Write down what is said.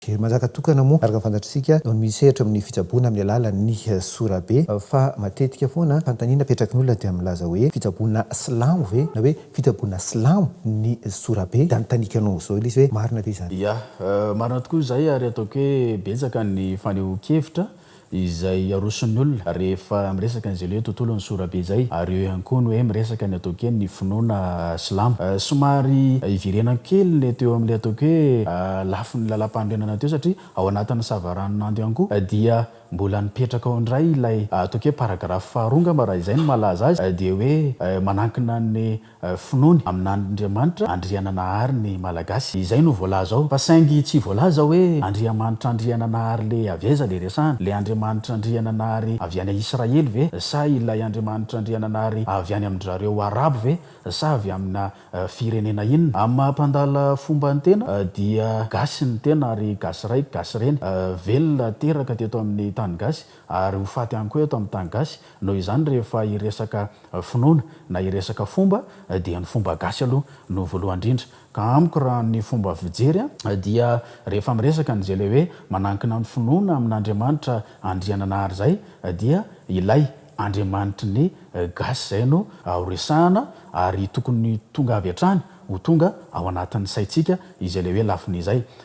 Mazaka tokana moa araka fantatrasika no misehatra amin'ny fitsaboana amin'ny alalan'ny SORABE fa matetika foana fantaniana petrakin'olona dia milaza hoe fitsaboana silamo ve na hoe fitsaboana silamo ny SORABE da nitanikanao zao ilay izy hoe marina ve izany? Ya, marina tokoa izay ary ataoko hoe betsaka ny faneho-kevitra izay aroson'ny olona rehefa miresaka an'izay hoe tontolon'ny SORABE izay ary eo ihany koa ny hoe miresaka ny ataoko hoe ny finoana silamo. Somary ivirena kely ny teo amin'ilay ataoko hoe lafin'ny lalam-pandrenana teo satria ao anatin'ny savaranon'ando ihany koa dia mbola nipetraka ao indray ilay ataoko hoe paragrafy faharongamba raha izay no malaza azy dia hoe manankina ny finoany amin'Andriamanitra andriana nahary ny Malagasy. Izay no voalaza ao fa saingy tsy voalaza hoe Andriamanitra andriana nahary le avy aiza le resahana, le Andriamanitra andriana nahary avy any Israely ve sa ilay Andriamanitra andriana nahary avy any amin'ny zareo Arabo ve sa avy amina firenena inona. Amin'ny mampandala fomba ny tena dia gasy ny tena ary gasy ray gasy reny velona teraka teto amin'ny tany gasy ary ho faty ihany koa eto amin'ny tany gasy. Noho izany rehefa hiresaka finoana na hiresaka fomba dia ny fomba gasy aloha no voalohany indrindra. Ka amiko raha ny fomba fijery dia rehefa miresaka n'izay le hoe manankina ny finoana amin'Andriamanitra andriana nahary zay dia ilay Andriamanitra ny gasy zay no horesahana ary tokony tonga avy hatrany ho tonga ao anatin'ny saitsika izay le hoe lafiny izay.